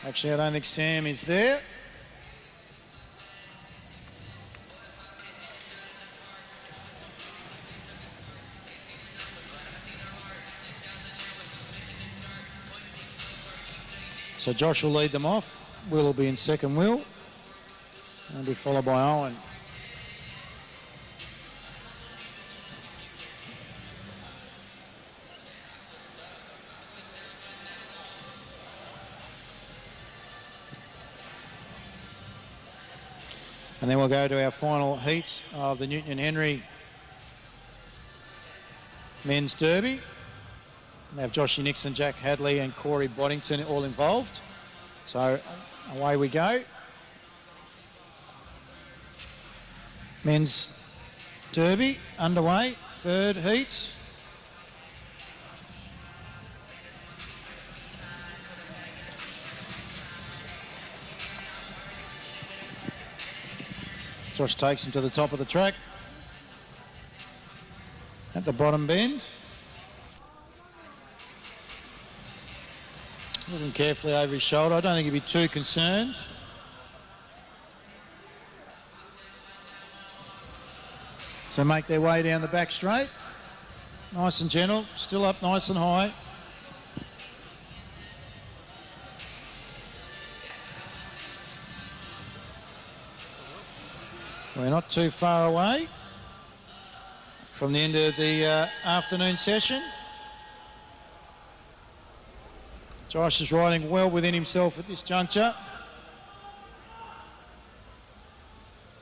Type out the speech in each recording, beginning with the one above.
Actually, I don't think Sam is there. So Josh will lead them off. Will be in second wheel. And will be followed by Owen. And then we'll go to our final heat of the Newton and Henry Men's Derby. We have Joshy Nixon, Jack Hadley and Corey Boddington all involved. So away we go. Men's Derby underway, third heat. Josh takes him to the top of the track at the bottom bend. Looking carefully over his shoulder. I don't think he'd be too concerned. So make their way down the back straight. Nice and gentle, still up nice and high. We're not too far away from the end of the afternoon session. Josh is riding well within himself at this juncture.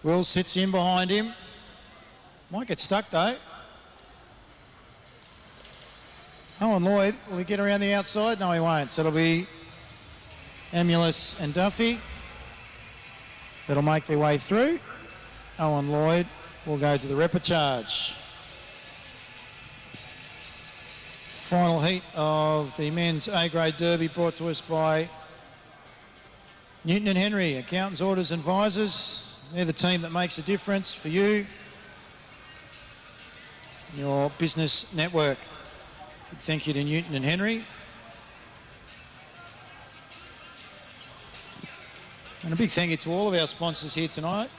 Will sits in behind him. Might get stuck though. Owen Lloyd, will he get around the outside? No, he won't. So it'll be Emulus and Duffy that'll make their way through. Owen Lloyd will go to the repechage. Final heat of the men's A-grade derby brought to us by Newton and Henry, accountants, auditors and advisors. They're the team that makes a difference for you, your business network. Big thank you to Newton and Henry. And a big thank you to all of our sponsors here tonight.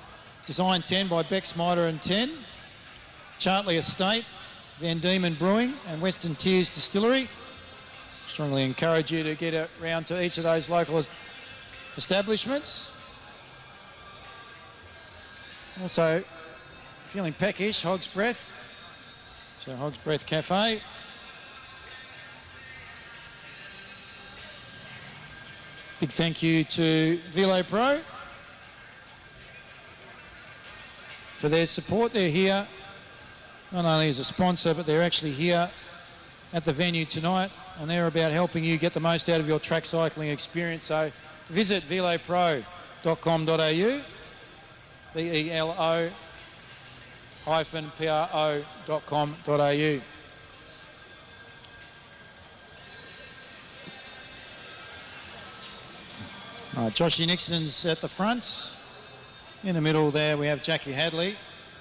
Design 10 by Bex Mitre and 10, Chartley Estate, Van Diemen Brewing and Western Tears Distillery. Strongly encourage you to get around to each of those local establishments. Also, feeling peckish, Hog's Breath. So Hog's Breath Cafe. Big thank you to Velo Pro for their support. They're here not only as a sponsor, but they're actually here at the venue tonight, and they're about helping you get the most out of your track cycling experience. So visit velopro.com.au, VELO-pro.com.au. Joshy Nixon's at the front. In the middle there we have Jackie Hadley,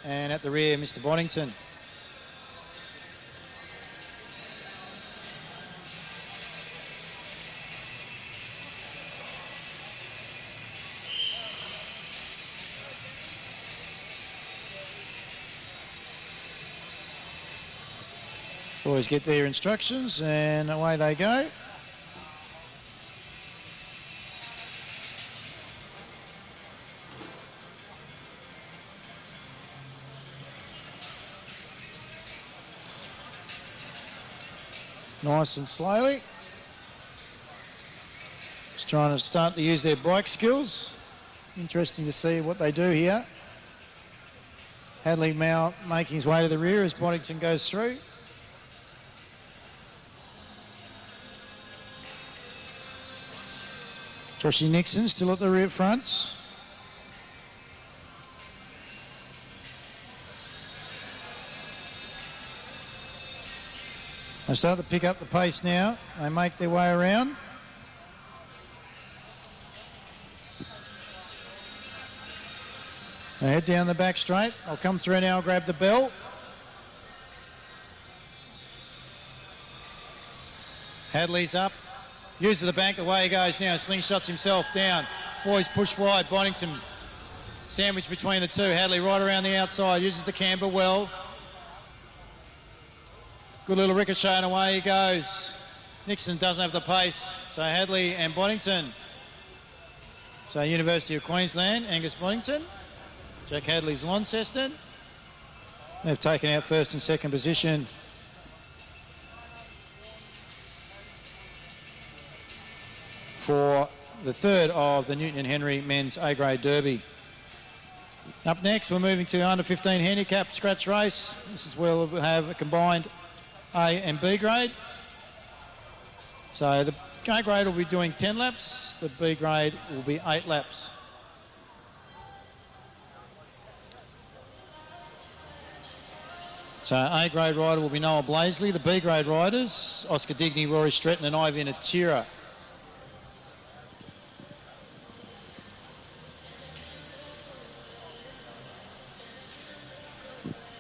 and at the rear Mr. Boddington. Boys get their instructions and away they go. Nice and slowly. Just trying to start to use their bike skills. Interesting to see what they do here. Hadley now making his way to the rear as Boddington goes through. Joshy Nixon still at the rear front. They start to pick up the pace now. They make their way around. They head down the back straight. I'll come through now, grab the bell. Hadley's up. Uses the bank, away he goes now. Slingshots himself down. Boys push wide. Bonington sandwiched between the two. Hadley right around the outside. Uses the camber well. Good little ricochet and away he goes. Nixon doesn't have the pace. So Hadley and Bonington. So University of Queensland, Angus Bonington. Jack Hadley's Launceston. They've taken out first and second position. For the third of the Newton and Henry Men's A-Grade Derby. Up next, we're moving to under 15 handicap scratch race. This is where we'll have a combined A and B grade. So the A grade will be doing 10 laps. The B grade will be 8 laps. So A grade rider will be Noah Blaisley. The B grade riders, Oscar Digney, Rory Stretton and Ivan Atira.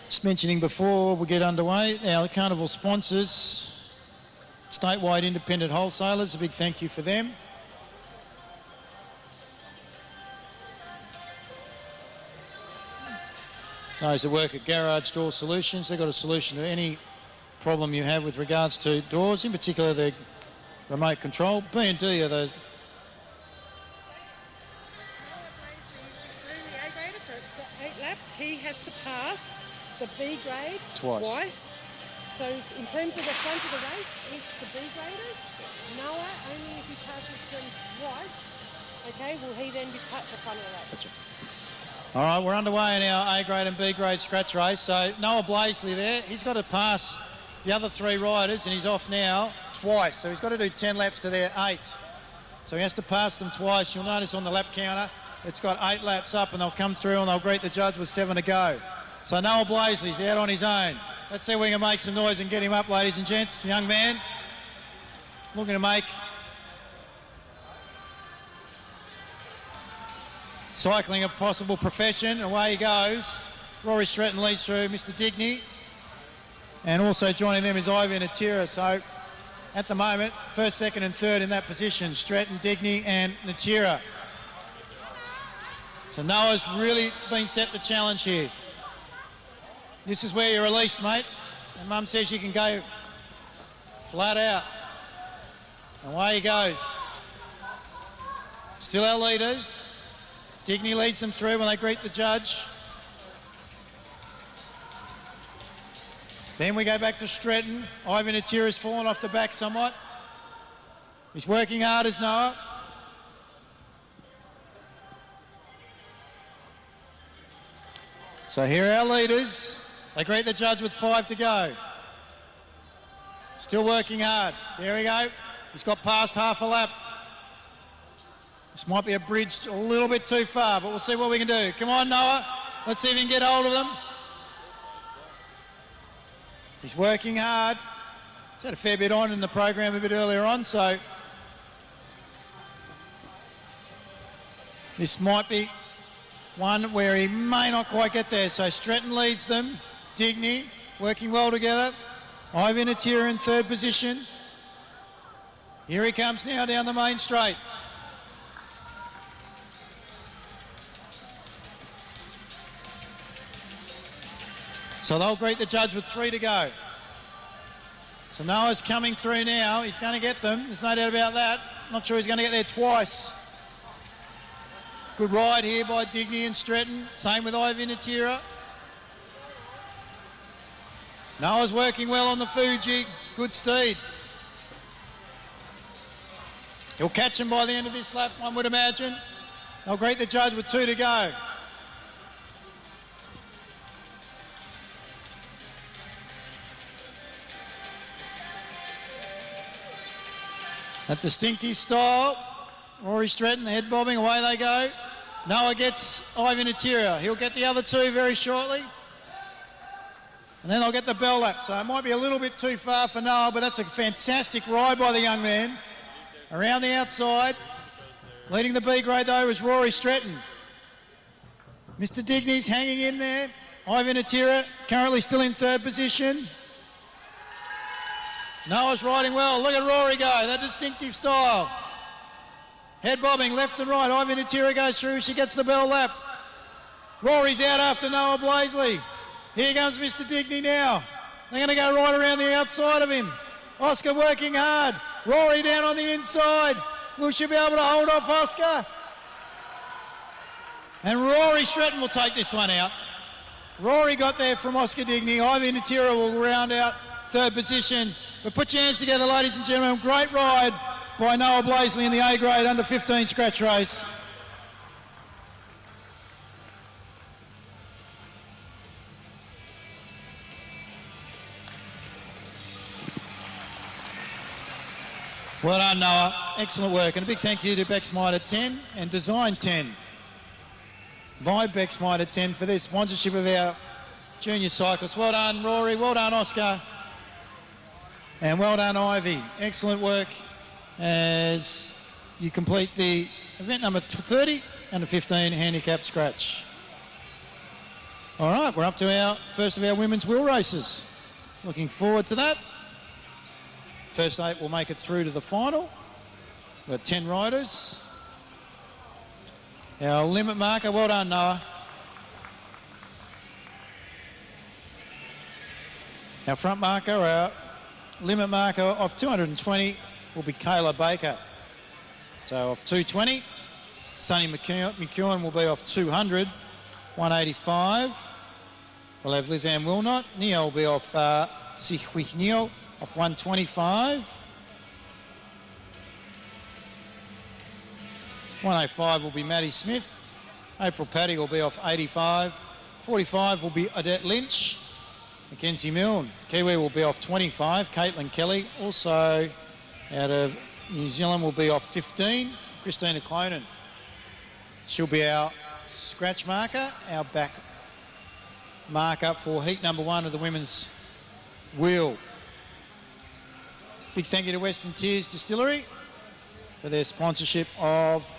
Just mentioning before we get underway, our carnival sponsors, statewide independent wholesalers, a big thank you for them. Those that work at Garage Door Solutions, they've got a solution to any problem you have with regards to doors, in particular the remote control. B&D are those. He has to pass the B grade twice. So in terms of the front of the race, it's the B graders. Noah, only if he passes them twice, okay, will he then be cut the front of the race. Gotcha. All right, we're underway in our A grade and B grade scratch race. So Noah Blaisley there, he's got to pass the other 3 riders and he's off now twice. So he's got to do 10 laps to their 8. So he has to pass them twice. You'll notice on the lap counter, it's got 8 laps up and they'll come through and they'll greet the judge with 7 to go. So Noah Blaisley's out on his own. Let's see if we can make some noise and get him up, ladies and gents. Young man looking to make cycling a possible profession. Away he goes. Rory Stretton leads through Mr. Digney. And also joining them is Ivan Atira. So at the moment, first, second and third in that position, Stretton, Digney and Natira. So Noah's really been set the challenge here. This is where you're released, mate. And Mum says you can go flat out. And away he goes. Still our leaders. Digney leads them through when they greet the judge. Then we go back to Stretton. Ivan Atira's fallen off the back somewhat. He's working hard as Noah. So here are our leaders. They greet the judge with 5 to go. Still working hard. There we go. He's got past half a lap. This might be a bridge a little bit too far, but we'll see what we can do. Come on, Noah. Let's see if we can get hold of them. He's working hard. He's had a fair bit on in the program a bit earlier on, so this might be one where he may not quite get there. So Stretton leads them. Digney working well together. Ivan Atira in third position. Here he comes now down the main straight. So they'll greet the judge with 3 to go. So Noah's coming through now. He's going to get them. There's no doubt about that. Not sure he's going to get there twice. Good ride here by Digney and Stretton. Same with Ivan Atira. Noah's working well on the Fuji. Good steed. He'll catch him by the end of this lap, one would imagine. They'll greet the judge with 2 to go. That distinctive style. Rory Stretton, head bobbing, away they go. Noah gets Ivan Atira. He'll get the other 2 very shortly. And then they'll get the bell lap. So it might be a little bit too far for Noah, but that's a fantastic ride by the young man. Around the outside. Leading the B grade though is Rory Stretton. Mr. Digney's hanging in there. Ivan Atira currently still in third position. Noah's riding well. Look at Rory go, that distinctive style. Head bobbing left and right. Ivy Natira goes through. She gets the bell lap. Rory's out after Noah Blazley. Here comes Mr. Digney now. They're going to go right around the outside of him. Oscar working hard. Rory down on the inside. Will she be able to hold off Oscar? And Rory Stratton will take this one out. Rory got there from Oscar Digney. Ivy Natira will round out third position. But put your hands together, ladies and gentlemen. Great ride by Noah Blazley in the A grade under 15 scratch race. Well done, Noah. Excellent work. And a big thank you to Bex Mitre 10 and Design 10 by Bex Mitre 10 for their sponsorship of our junior cyclists. Well done, Rory. Well done, Oscar. And well done, Ivy. Excellent work as you complete the event number 30 and the 15 handicap scratch. All right, we're up to our first of our women's wheel races. Looking forward to that. First 8 will make it through to the final. We've got 10 riders. Our limit marker, well done, Noah. Our front marker, our limit marker of 220 will be Kayla Baker. So off 220, Sonny McEwen will be off 200, 185. We'll have Liz Ann Wilnott. Neo will be off Sihui Neo off 125. 105 will be Maddie Smith. April Paddy will be off 85. 45 will be Odette Lynch. Mackenzie Milne. Kiwi will be off 25. Caitlin Kelly, also out of New Zealand, will be off 15. Christina Clonan. She'll be our scratch marker, our back marker for heat number 1 of the women's wheel. Big thank you to Western Tears Distillery for their sponsorship of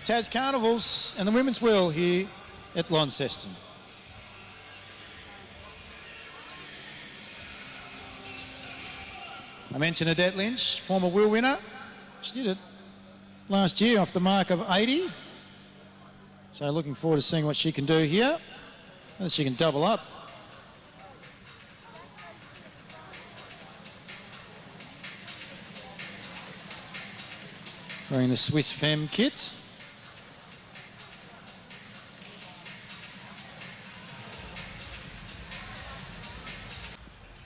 Tas Carnivals and the women's wheel here at Launceston. I mentioned Odette Lynch, former wheel winner. She did it last year off the mark of 80. So looking forward to seeing what she can do here. Whether she can double up. Wearing the Swiss Femme kit.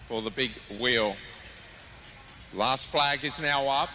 For the big wheel. Last flag is now up.